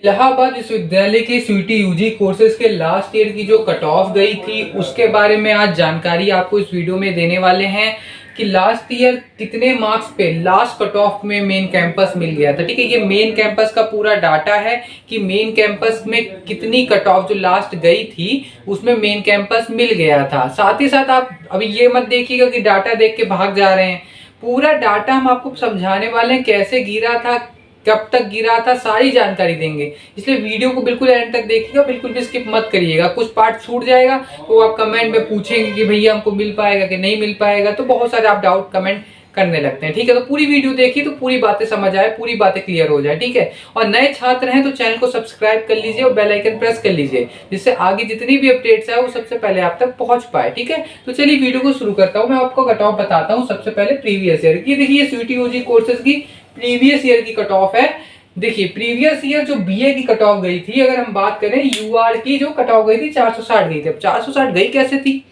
इलाहाबाद विश्वविद्यालय के Sweety UG courses के लास्ट ईयर की जो कट ऑफ गई थी उसके बारे में आज जानकारी आपको इस वीडियो में देने वाले हैं कि लास्ट ईयर कितने मार्क्स पे लास्ट कट ऑफ में मेन कैंपस मिल गया था। ठीक है, ये मेन कैंपस का पूरा डाटा है कि मेन कैंपस में कितनी कट ऑफ जो लास्ट गई थी उसमें मेन कैंपस मिल गया था। साथ ही साथ आप अभी ये मत देखिएगा कि डाटा देख के भाग जा रहे हैं, पूरा डाटा हम आपको समझाने वाले हैं, कैसे गिरा था, कब तक गिरा था, सारी जानकारी देंगे। इसलिए वीडियो को बिल्कुल एंड तक देखिएगा, बिल्कुल भी स्किप मत करिएगा। कुछ पार्ट छूट जाएगा तो आप कमेंट में पूछेंगे कि भैया हमको मिल पाएगा कि नहीं मिल पाएगा, तो बहुत सारे आप डाउट कमेंट करने लगते हैं। ठीक है, तो पूरी वीडियो देखिए तो पूरी बातें समझ आए, पूरी बातें क्लियर हो जाए। ठीक है, और नए छात्र हैं तो चैनल को सब्सक्राइब कर लीजिए और बेल आइकन प्रेस कर लीजिए, जिससे आगे जितनी भी अपडेट्स है वो सबसे पहले आप तक पहुंच पाए। ठीक है, तो चलिए वीडियो को शुरू करता हूं। मैं आपको कट ऑफ बताता हूं सबसे पहले प्रीवियस ईयर की। देखिए स्वीटी यूजी कोर्सेज की प्रीवियस ईयर की कट ऑफ है। देखिए प्रीवियस ईयर जो बीए की कट ऑफ गई थी, अगर हम बात करें यूआर की, जो कट ऑफ गई थी 460 गई थी। अब 460 गई कैसे थी?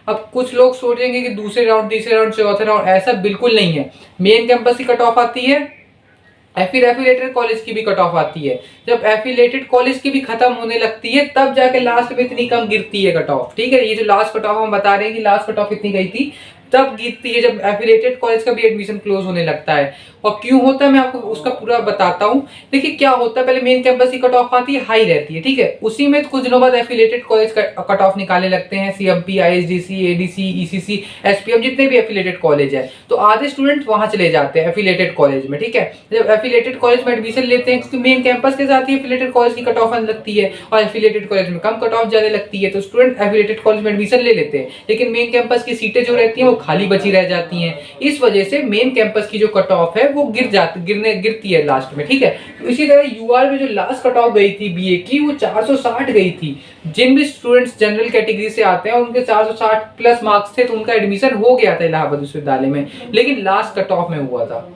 अब कुछ लोग सोचेंगे कि दूसरे राउंड, तीसरे राउंड, चौथे राउंड, ऐसा बिल्कुल नहीं है। मेन कैंपस की कट ऑफ आती है, फिर एफिलेटेड कॉलेज की भी कट ऑफ आती है। जब एफिलेटेड कॉलेज की भी खत्म होने लगती है तब जाके लास्ट में इतनी कम गिरती है कट ऑफ। ठीक है, ये जो लास्ट कट ऑफ हम बता रहे हैं कि लास्ट कट ऑफ इतनी गई थी, तब गिरती है जब एफिलेटेड कॉलेज का भी एडमिशन क्लोज होने लगता है। और क्यों होता है मैं आपको उसका पूरा बताता हूँ। देखिए क्या होता है, पहले मेन कैंपस की कट ऑफ आती है, हाई रहती है। ठीक है, उसी में कुछ दिनों बाद एफिलेटेड कॉलेज का कट ऑफ निकालने लगते हैं, सीएमपी, आईएसडीसी, एडीसी, ईसीसी, एसपीएम, जितने भी एफिलेटेड कॉलेज है, तो आधे स्टूडेंट वहां चले जाते हैं एफिलेटेड कॉलेज में। ठीक है, जब एफिलेटेड कॉलेज में एडमिशन लेते हैं, क्योंकि मेन कैंपस के साथ ही एफिलेटेड कॉलेज की कट ऑफ आने लगती है और एफिलेटेड कॉलेज में कम कट ऑफ ज्यादा लगती है, तो स्टूडेंट एफिलेटेड कॉलेज में एडमिशन ले लेते हैं, लेकिन मेन कैंपस की सीटें जो रहती हैं वो खाली बची रह जाती हैं। इस वजह से मेन कैंपस की जो कट ऑफ है वो गिरती है लास्ट में। ठीक है, तो इसी तरह यूआर में जो लास्ट कट ऑफ गई थी बीए की, वो 460 गई थी। जिन भी स्टूडेंट्स जनरल कैटेगरी से आते हैं उनके 460 प्लस मार्क्स थे, तो उनका एडमिशन हो गया था इलाहाबाद विश्वविद्यालय में, लेकिन लास्ट कट ऑफ में हुआ था।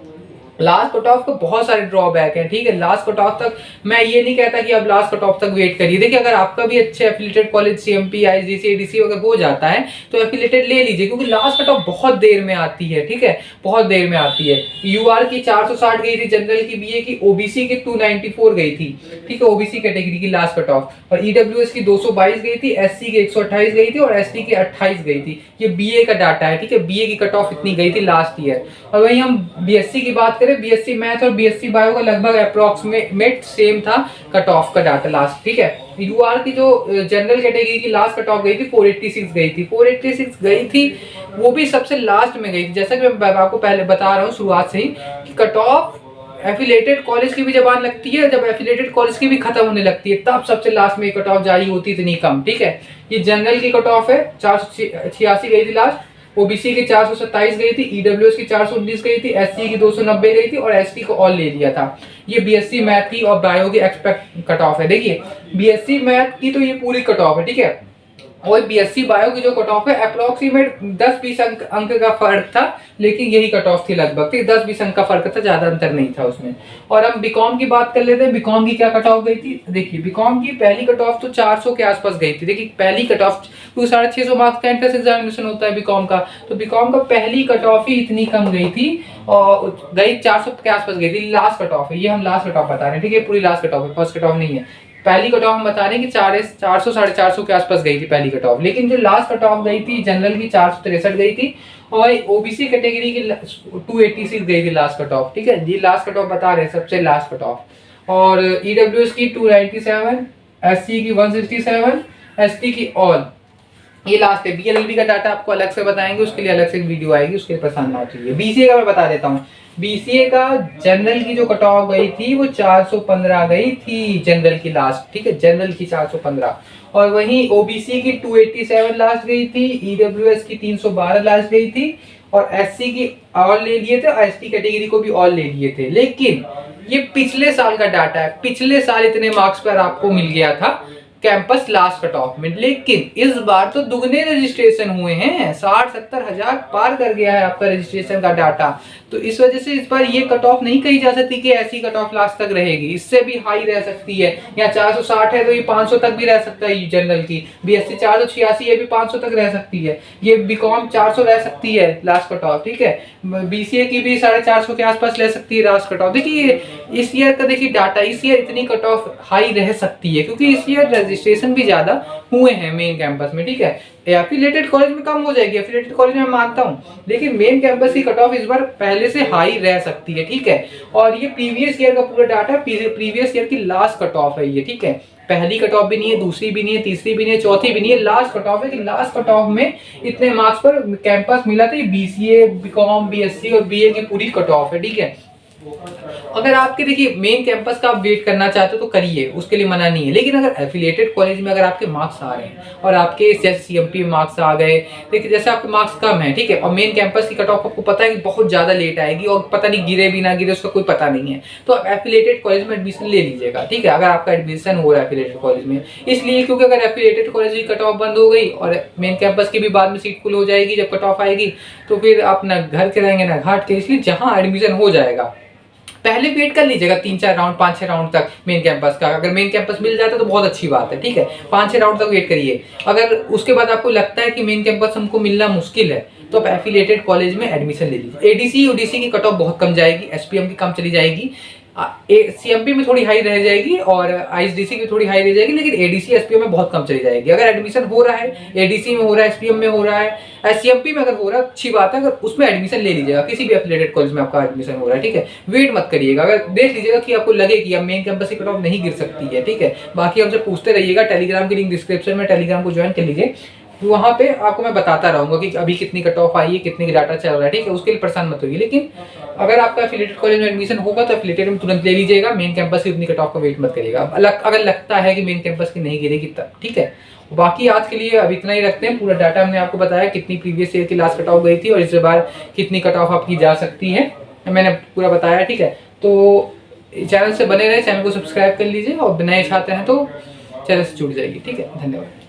लास्ट कट ऑफ को बहुत सारे ड्रॉबैक हैं। ठीक है, लास्ट कट ऑफ तक मैं ये नहीं कहता कि अब लास्ट कट ऑफ तक वेट करिए। देखिए अगर आपका भी अच्छे एफिलिएटेड कॉलेज सीएमपी, आईएसडीसी, एडीसी अगर हो जाता है तो एफिलिएटेड ले लीजिए, क्योंकि लास्ट कट ऑफ बहुत देर में आती है। ठीक है, बहुत देर में आती है। यूआर की 460 गई थी, जनरल की बीए की, ओबीसी की 294 गई थी। ठीक है, ओबीसी कैटेगरी की लास्ट कट ऑफ, और ईडब्ल्यूएस की 222 गई थी, एससी की 128 गई थी और एसटी की 28 गई थी। ये बीए का डाटा है। ठीक है, बीए की कट ऑफ इतनी गई थी लास्ट ईयर। और वहीं हम बीएससी की बात करें, बीएससी मैथ और बीएससी बायो का लगभग अप्रोक्सीमेट सेम था कट ऑफ का डाटा लास्ट। ठीक है, यूआर की जो जनरल कैटेगरी की लास्ट कट ऑफ गई थी 486 गई थी। 486 गई थी, वो भी सबसे लास्ट में गई थी। जैसा कि मैं आपको पहले बता रहा हूँ शुरुआत से ही कि कट ऑफ एफिलेटेड कॉलेज की भी जब आने लगती है, जब एफिलेटेड कॉलेज की भी खत्म होने लगती है, तब सबसे लास्ट में कट ऑफ जारी होती है इतनी कम। ठीक है, ये जनरल की कट ऑफ है, 486 गई थी लास्ट, ओबीसी की 427 गई थी, ईडब्ल्यूएस की 419 गई थी, एससी की 290 गई थी और एसटी को ऑल ले लिया था। ये बीएससी मैथ की और बायो की एक्सपेक्ट कट ऑफ है। देखिए बीएससी मैथ की तो ये पूरी कट ऑफ है। ठीक है, और बीएससी बायो की जो कट ऑफ है अप्रोक्सीमेट 10-20 अंक का फर्क था, लेकिन यही कट ऑफ थी लगभग। 10-20 अंक का फर्क था, ज्यादा अंतर नहीं था उसमें। और हम बीकॉम की बात कर लेते हैं, बीकॉम की क्या कट ऑफ गई थी। देखिए बीकॉम की पहली कट ऑफ तो 400 के आसपास गई थी। देखिए पहली कट ऑफ, क्योंकि 650 मार्क्स का एंट्रेंस एग्जामिनेशन होता है बीकॉम का, तो बीकॉम का पहली कट ऑफ ही इतनी कम गई थी और गई 400 के आसपास गई थी। लास्ट कट ऑफ है, ये हम लास्ट कट ऑफ बता रहे हैं। ठीक है, पूरी लास्ट कट ऑफ है, फर्स्ट कट ऑफ नहीं है। पहली कट ऑफ हम बता रहे हैं कि 400 450 के आसपास गई थी पहली कट ऑफ, लेकिन जो लास्ट कट ऑफ गई थी जनरल की 463 गई थी और ओबीसी कैटेगरी की 286 गई थी लास्ट कट ऑफ। ठीक है, ये लास्ट कट ऑफ बता रहे हैं, सबसे लास्ट कट ऑफ। और ईडब्ल्यूएस की 297, एससी की 167, एसटी की ऑल, ये लास्ट है। बीएलएलबी का डाटा आपको अलग से बताएंगे, उसके लिए अलग से वीडियो आएगी, उसके लिए परेशान ना चाहिए। बीसीए का मैं बता देता हूँ। बीसीए का जनरल की जो कट ऑफ गई थी वो 415 गई थी जनरल की लास्ट। ठीक है, जनरल की 415, और वहीं ओबीसी की 287 लास्ट गई थी, ईडब्ल्यूएस की 312 लास्ट गई थी और एससी की ऑल ले लिए थे और एसटी कैटेगरी को भी ऑल ले लिए थे। लेकिन ये पिछले साल का डाटा है, पिछले साल इतने मार्क्स पर आपको मिल गया था, कैंपस लास्ट कट ऑफ में। लेकिन इस बार तो दुगने रजिस्ट्रेशन हुए हैं, 60-70 हजार पार कर गया है आपका रजिस्ट्रेशन का डाटा। तो इस वजह से इस बार ये कट ऑफ नहीं कही जा सकती कि ऐसी कट ऑफ लास्ट तक रहेगी, इससे भी हाई रह सकती है। या 460 है तो ये 500 तक भी रह सकता है जनरल की। बीएससी 486, ये भी 500 तक रह सकती है। ये बीकॉम 400 रह सकती है लास्ट कट ऑफ, ठीक है। बीसीए की भी 450 के आसपास रह सकती है लास्ट कट ऑफ। देखिए इस ईयर का देखिए डाटा, इस ईयर इतनी कट ऑफ हाई रह सकती है क्योंकि इस ईयर रजिस्ट्रेशन भी ज्यादा हुए हैं मेन कैंपस में, ठीक है। एफिलिएटेड कॉलेज में कम हो जाएगी, एफिलिएटेड कॉलेज में मानता हूँ, लेकिन मेन कैंपस की कट ऑफ इस बार पहले से हाई रह सकती है, ठीक है। और ये प्रीवियस ईयर का पूरा डाटा, प्रीवियस ईयर की लास्ट कट ऑफ है ये, ठीक है। पहली कट ऑफ भी नहीं है, दूसरी भी नहीं है, तीसरी भी नहीं है, चौथी भी नहीं है, लास्ट कट ऑफ है कि लास्ट कट ऑफ में इतने मार्क्स पर कैंपस मिला था। ये बीसीए, बीकॉम, बीएससी और बीए की पूरी कट ऑफ है, ठीक है। अगर आपके देखिए मेन कैंपस का आप वेट करना चाहते हो तो करिए, उसके लिए मना नहीं है। लेकिन अगर एफिलिएटेड कॉलेज में अगर आपके मार्क्स आ रहे हैं और आपके जैसे सीएमपी में मार्क्स आ गए, देखिए जैसे आपके मार्क्स कम है, ठीक है, और मेन कैंपस की कट ऑफ आपको पता है कि बहुत ज्यादा लेट आएगी और पता नहीं गिरे भी ना गिरे उसका कोई पता नहीं है, तो आप एफिलिएटेड कॉलेज में एडमिशन ले लीजिएगा, ठीक है, अगर आपका एडमिशन हो रहा है एफिलिएटेड कॉलेज में। इसलिए क्योंकि अगर एफिलिएटेड कॉलेज की कट ऑफ बंद हो गई और मेन कैंपस की भी बाद में सीट फुल हो जाएगी जब कट ऑफ आएगी, तो फिर आप ना घर के रहेंगे ना घाट के। इसलिए जहां एडमिशन हो जाएगा पहले वेट कर लीजिएगा 3-4 राउंड, 5-6 राउंड तक मेन कैंपस का। अगर मेन कैंपस मिल जाता है तो बहुत अच्छी बात है, ठीक है, 5-6 राउंड तक वेट करिए। अगर उसके बाद आपको लगता है कि मेन कैंपस हमको मिलना मुश्किल है तो आप एफिलिएटेड कॉलेज में एडमिशन ले लीजिए। एडीसी यूडीसी की कट ऑफ बहुत कम जाएगी, एसपीएम की कम चली जाएगी, सीएमपी में थोड़ी हाई रह जाएगी और आईएसडीसी की थोड़ी हाई रह जाएगी, लेकिन एडीसी एसपीएम में बहुत कम चली जाएगी। अगर एडमिशन हो रहा है, एडीसी में हो रहा है, एसपीएम में हो रहा है, सीएमपी में अगर हो रहा है अच्छी बात है, अगर उसमें एडमिशन ले लीजिएगा, किसी भी एफिलिएटेड कॉलेज में आपका एडमिशन हो रहा है, ठीक है। वेट मत करिएगा, अगर देख लीजिएगा कि आपको लगे कि अब मेन कैंपस की कट ऑफ नहीं गिर सकती है, ठीक है। बाकी हमसे पूछते रहिएगा, टेलीग्राम की लिंक डिस्क्रिप्शन में, टेलीग्राम को ज्वाइन कर लीजिए, वहां पे आपको मैं बताता रहूंगा कि अभी कितनी कट ऑफ आई है, कितनी डाटा चल रहा है, ठीक है। उसके लिए परेशान मत होइए। लेकिन अगर आपका एफिलिएटेड कॉलेज में एडमिशन होगा तो एफिलिएटेड में तुरंत ले लीजिएगा, मेन कैंपस की उतनी कट ऑफ का वेट मत करिएगा। अगर लगता है कि मेन कैंपस की नहीं गिरेगी तब, ठीक है। बाकी आज के लिए अब इतना ही रखते हैं। पूरा डाटा हमने आपको बताया कितनी प्रीवियस ईयर की लास्ट कट ऑफ गई थी और इस बार कितनी कट ऑफ आपकी जा सकती है, मैंने पूरा बताया, ठीक है। तो चैनल से बने रहे, चैनल को सब्सक्राइब कर लीजिए और नए चाहते हैं तो चैनल से जुड़ जाइए, ठीक है। धन्यवाद।